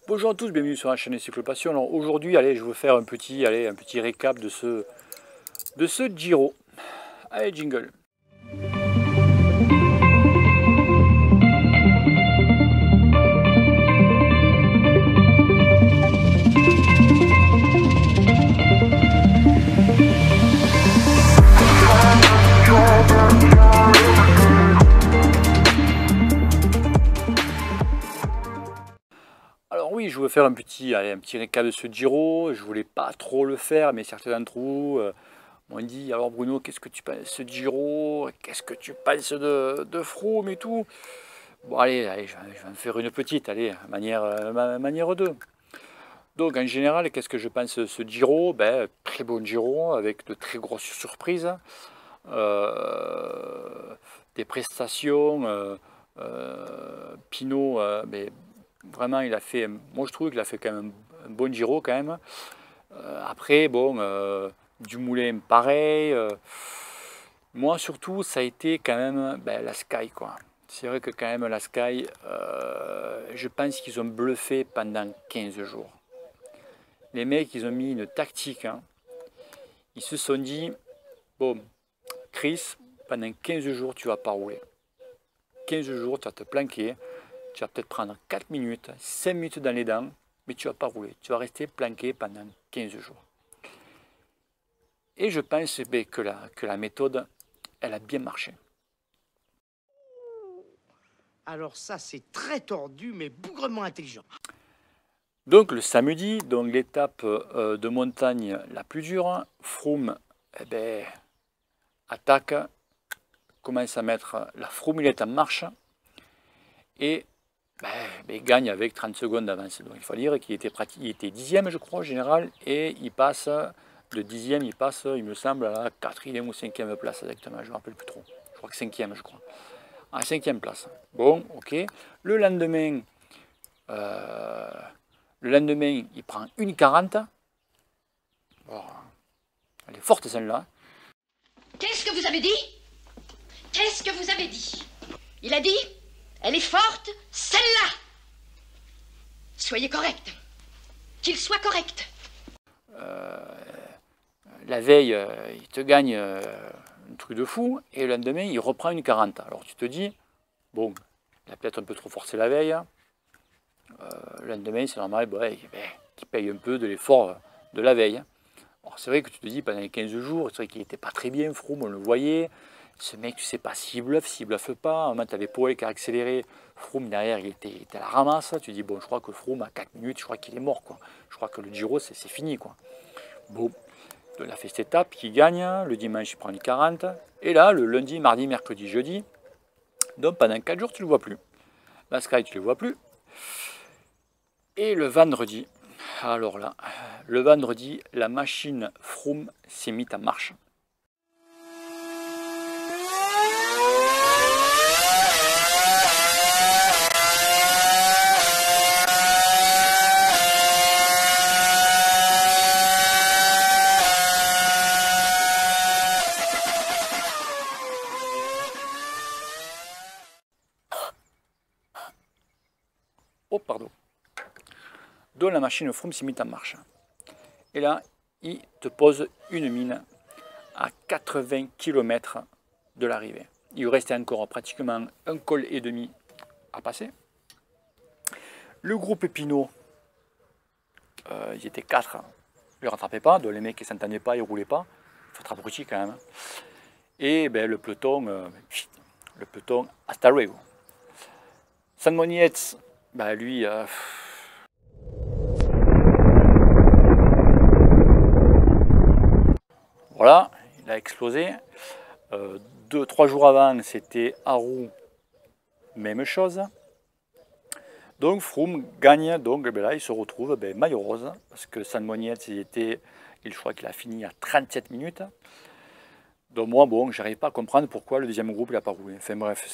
Bonjour à tous, bienvenue sur la chaîne Cyclopassion. Alors aujourd'hui, allez, je vais vous faire un petit récap de ce Giro. Allez, jingle. Alors oui, je vais faire un petit récap de ce Giro. Je voulais pas trop le faire, mais certains d'entre vous m'ont dit, alors Bruno, qu'est-ce que tu penses de ce Giro? Qu'est-ce que tu penses de Froome et tout? Bon allez, je vais en faire une petite, allez, manière 2. Donc en général, qu'est-ce que je pense de ce Giro? Ben, très bon Giro, avec de très grosses surprises. Des prestations. Pinot, ben, vraiment, il a fait, moi je trouve qu'il a fait quand même un bon Giro quand même. Après, bon, Dumoulin, pareil. Moi surtout, ça a été quand même ben, la Sky, quoi. C'est vrai que quand même la Sky, je pense qu'ils ont bluffé pendant 15 jours. Les mecs, ils ont mis une tactique. Hein. Ils se sont dit, bon, Chris, pendant 15 jours, tu vas pas rouler. 15 jours, tu vas te planquer. Tu vas peut-être prendre 4 minutes, 5 minutes dans les dents, mais tu ne vas pas rouler. Tu vas rester planqué pendant 15 jours. Et je pense que la méthode, elle a bien marché. Alors ça, c'est très tordu, mais bougrement intelligent. Donc le samedi, donc l'étape de montagne la plus dure, Froome eh ben, attaque, commence à mettre la Froomilette en marche et il gagne avec 30 secondes d'avance. Donc il faut dire qu'il était, il était 10e, je crois, en général, et il passe, de 10e, il passe, il me semble, à la 4e ou 5e place exactement, je ne me rappelle plus trop. Je crois que 5e, je crois. À la 5e place. Bon, ok. Le lendemain, il prend 1,40. Bon, elle est forte celle-là. Qu'est-ce que vous avez dit? Qu'est-ce que vous avez dit? Il a dit, elle est forte, celle-là. Soyez correct. Qu'il soit correct. La veille, il te gagne un truc de fou, et le lendemain, il reprend 1,40. Alors tu te dis, bon, il a peut-être un peu trop forcé la veille. Le lendemain, c'est normal qu'il paye un peu de l'effort de la veille. C'est vrai que tu te dis, pendant les 15 jours, c'est vrai qu'il n'était pas très bien, Froome, on le voyait. Ce mec, tu ne sais pas s'il bluffe pas. À un moment, tu avais Poel qui a accéléré. Froome, derrière, il était à la ramasse. Tu te dis, bon, je crois que Froome, à 4 minutes, je crois qu'il est mort, quoi. Je crois que le Giro, c'est fini, quoi. Bon, il a fait cette étape, qui gagne. Le dimanche, il prend les 40. Et là, le lundi, mardi, mercredi, jeudi, donc pendant 4 jours, tu ne le vois plus. La Sky, tu ne le vois plus. Et le vendredi, alors là, le vendredi, la machine Froome s'est mise en marche. Oh, pardon. Donc la machine Froome s'est mise en marche. Et là, il te pose une mine à 80 km de l'arrivée. Il lui restait encore pratiquement un col et demi à passer. Le groupe Pinot, ils étaient 4, ils ne rattrapaient pas, donc les mecs ne s'entendaient pas, ils ne roulaient pas. Il faut être abruti quand même. Et ben, le peloton hasta luego. Sanmonietz, ben, lui, voilà, il a explosé. 2-3 jours avant, c'était Haru, même chose. Donc Froome gagne, donc ben là il se retrouve maillot rose, parce que Sanmonietz, je crois qu'il a fini à 37 minutes. Donc moi, bon, j'arrive pas à comprendre pourquoi le deuxième groupe n'a pas roulé. Enfin bref,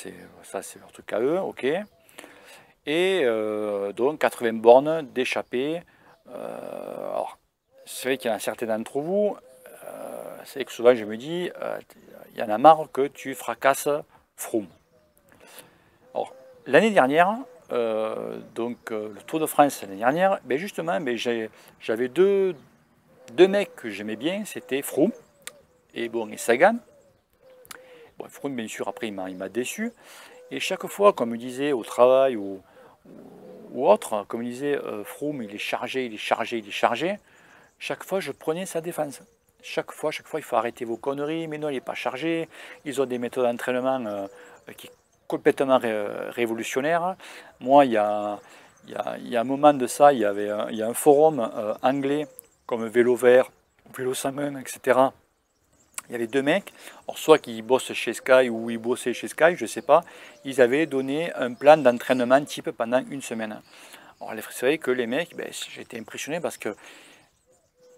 ça c'est leur truc à eux, ok. Et donc 80 bornes d'échappée. Alors, c'est vrai qu'il y en a certains d'entre vous, c'est vrai que souvent je me dis, il y en a marre que tu fracasses Froome. Alors, l'année dernière, le Tour de France l'année dernière, ben justement, ben j'avais deux mecs que j'aimais bien, c'était Froome et Sagan. Bon, Froome, bien sûr, après, il m'a déçu. Et chaque fois, comme me disait au travail ou autre, comme il disait, Froome, il est chargé, il est chargé, il est chargé. Chaque fois, je prenais sa défense. Chaque fois, il faut arrêter vos conneries. Mais non, il n'est pas chargé. Ils ont des méthodes d'entraînement qui sont complètement révolutionnaires. Moi, il y a un moment de ça, il y a un forum anglais comme Vélo Vert, Vélo 101, etc. Il y avait deux mecs, alors soit qui bossent chez Sky ou ils bossaient chez Sky, je ne sais pas. Ils avaient donné un plan d'entraînement type pendant une semaine. Alors c'est vrai que les mecs, ben, j'étais impressionné parce que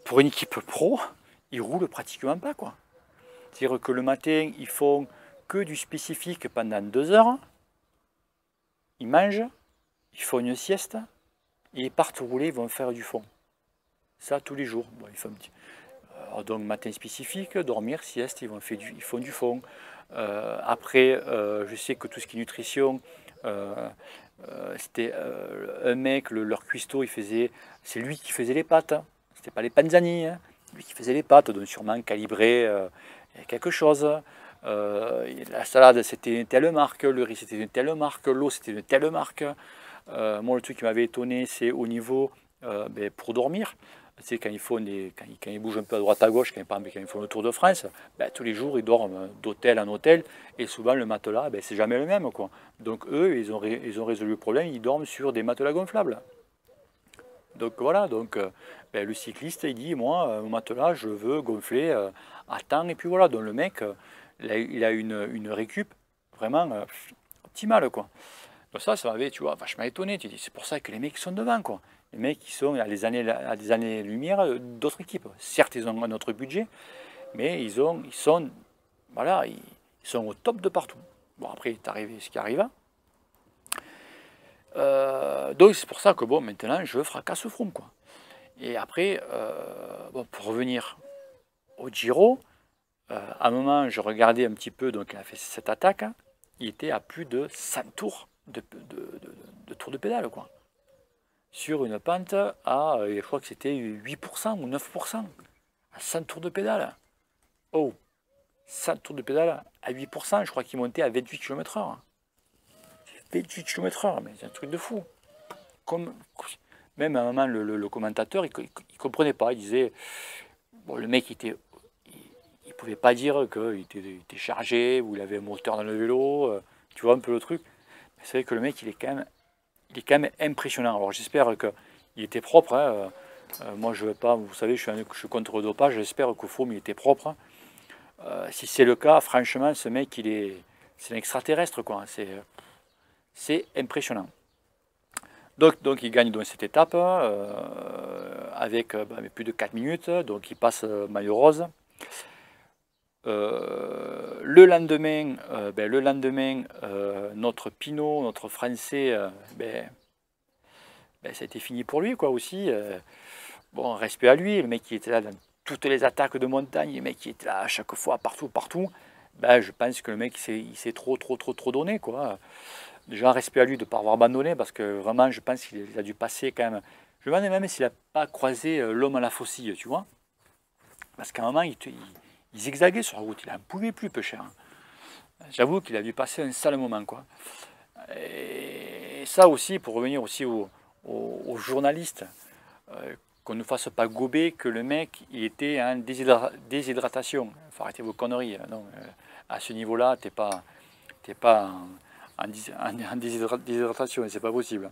pour une équipe pro, ils roulent pratiquement pas, quoi. C'est-à-dire que le matin, ils font que du spécifique pendant 2 heures. Ils mangent, ils font une sieste et ils partent rouler, ils vont faire du fond. Ça tous les jours. Bon, ils font un petit... donc matin spécifique, dormir, sieste, ils font du fond. Après, je sais que tout ce qui est nutrition, c'était un mec, leur cuistot, c'est lui qui faisait les pâtes. C'était pas les panzani, hein. Lui qui faisait les pâtes, donc sûrement calibré quelque chose. La salade c'était une telle marque, le riz c'était une telle marque, l'eau c'était une telle marque. Moi le truc qui m'avait étonné c'est au niveau pour dormir. Tu sais, quand ils bougent un peu à droite à gauche, quand ils font le Tour de France, ben, tous les jours ils dorment d'hôtel en hôtel et souvent le matelas ben, c'est jamais le même, quoi. Donc eux ils ont résolu le problème, ils dorment sur des matelas gonflables. Donc voilà, ben, le cycliste il dit moi au matelas je veux gonfler à temps et puis voilà, donc le mec il a une récup vraiment optimale, quoi. Donc ça m'avait, tu vois, vachement étonné. Tu dis, c'est pour ça que les mecs sont devant, quoi. Les mecs, ils sont à des années-lumière d'autres équipes. Certes, ils ont un autre budget, mais ils sont au top de partout. Bon, après, il est arrivé ce qui arriva. Donc c'est pour ça que, bon, maintenant, je fracasse Froome, quoi. Et après, pour revenir au Giro, à un moment, je regardais un petit peu, donc il a fait cette attaque, il était à plus de 100 tours de tours de pédale, quoi. Sur une pente à, je crois que c'était 8% ou 9%, à 100 tours de pédale. Oh, 100 tours de pédale à 8%, je crois qu'il montait à 28 km/h. 28 km/h, mais c'est un truc de fou. Même à un moment, le commentateur, il ne comprenait pas, il disait, bon, le mec, il ne pouvait pas dire qu'il était chargé ou il avait un moteur dans le vélo, tu vois un peu le truc. Mais c'est vrai que le mec, il est quand même impressionnant. Alors j'espère qu'il était propre, hein. Moi je veux pas, vous savez, je suis contre le dopage, j'espère que Froome il était propre. Si c'est le cas, franchement, ce mec, c'est un extraterrestre, quoi. C'est impressionnant. Donc il gagne donc cette étape avec plus de 4 minutes, donc il passe maillot rose. Le lendemain, notre Pinot, notre Français, ça a été fini pour lui, quoi, aussi. Bon, respect à lui, le mec qui était là dans toutes les attaques de montagne, le mec qui était là à chaque fois, partout. Je pense que le mec il s'est trop donné, quoi. Déjà, respect à lui de ne pas avoir abandonné, parce que vraiment, je pense qu'il a dû passer quand même. Je me demande même s'il n'a pas croisé l'homme à la faucille, tu vois. Parce qu'à un moment, il zigzaguait sur la route, il n'en pouvait plus, peu cher. J'avoue qu'il a dû passer un sale moment, quoi. Et ça aussi, pour revenir aussi aux journalistes, qu'on ne fasse pas gober que le mec il était en déshydratation. Il faut arrêter vos conneries. Non, à ce niveau-là, t'es pas en déshydratation, et c'est pas possible.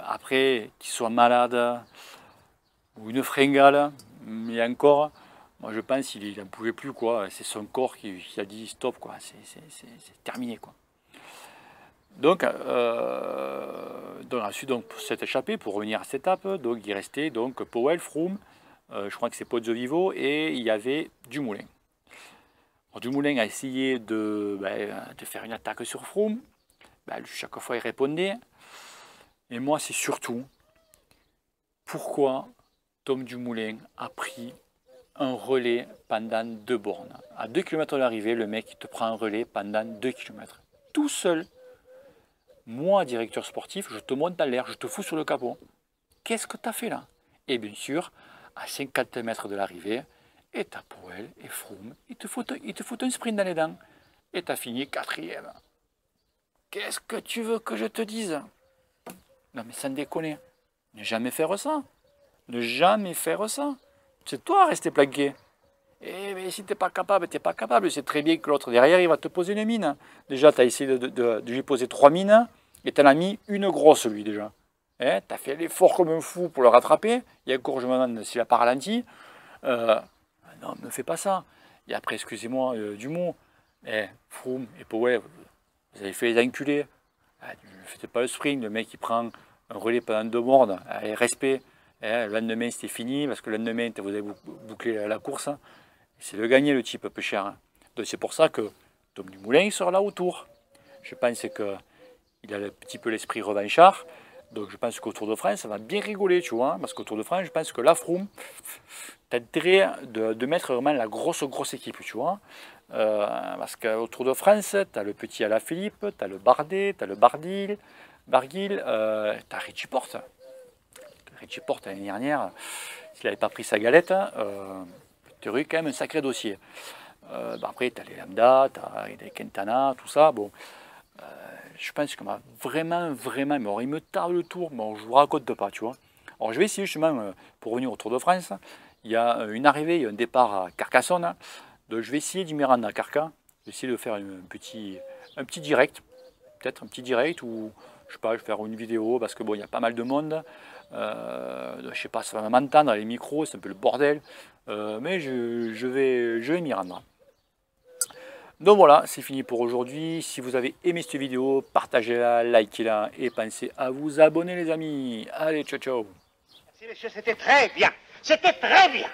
Après, qu'il soit malade ou une fringale, mais encore, moi je pense qu'il n'en pouvait plus, quoi. C'est son corps qui a dit stop, quoi. C'est terminé, quoi. Donc ensuite, pour cette échappée, pour revenir à cette étape, donc il restait donc Powell, Froome, je crois que c'est Pozzovivo, et il y avait Dumoulin. Alors, Dumoulin a essayé de faire une attaque sur Froome. Chaque fois il répondait. Et moi c'est surtout pourquoi Tom Dumoulin a pris un relais pendant 2 bornes. À 2 km de l'arrivée, le mec il te prend un relais pendant 2 km. Tout seul. Moi, directeur sportif, je te monte dans l'air, je te fous sur le capot. Qu'est-ce que tu as fait là? Et bien sûr, à 50 mètres de l'arrivée, et t'as Powell et Froome, ils te foutent un sprint dans les dents. Et tu as fini 4e. Qu'est-ce que tu veux que je te dise? Non mais sans déconner. Ne jamais faire ça. Ne jamais faire ça. C'est toi rester planqué. Et mais si tu n'es pas capable, tu n'es pas capable. C'est très bien que l'autre derrière, il va te poser une mine. Déjà, tu as essayé de lui poser 3 mines et tu en as mis une grosse, lui, déjà. Hein, tu as fait l'effort comme un fou pour le rattraper. Il y a encore, je me demande s'il n'a pas ralenti. Non, ne fais pas ça. Et après, excusez-moi du mot, Froome et Powell, vous avez fait les enculés. Ne faites pas le sprint, le mec il prend un relais pendant 2 bornes. Allez, respect. Le lendemain, c'était fini, parce que le lendemain, vous avez bouclé la course. C'est le gagner, le type, peu cher. Donc c'est pour ça que Tom Dumoulin, il sera là autour. Je pense qu'il a un petit peu l'esprit revanchard. Donc je pense qu'au Tour de France, ça va bien rigoler, tu vois. Parce qu'au Tour de France, je pense que la Froome, tu as intérêt de mettre vraiment la grosse équipe, tu vois. Parce qu'au Tour de France, tu as le petit Alaphilippe, tu as le Bardet, tu as le Barguil, tu as Richie Porte. Richie Porte, l'année dernière, s'il n'avait pas pris sa galette, tu aurais eu quand même un sacré dossier. Après, tu as les Lambda, tu as les Quintana, tout ça. Bon, je pense que vraiment, mais il me tarde le Tour, bon, je ne vous raconte pas, tu vois. Alors, je vais essayer justement, pour revenir au Tour de France, il y a une arrivée, il y a un départ à Carcassonne. Donc, je vais essayer d'y me rendre à Carca. Je vais essayer de faire un petit direct, peut-être un petit direct, ou je sais pas, je vais faire une vidéo, parce que bon, il y a pas mal de monde. Je sais pas, ça va m'entendre dans les micros, c'est un peu le bordel, mais je vais m'y rendre. Donc voilà, c'est fini pour aujourd'hui. Si vous avez aimé cette vidéo, partagez-la, likez-la et pensez à vous abonner les amis. Allez, ciao ciao. Merci messieurs, c'était très bien. C'était très bien.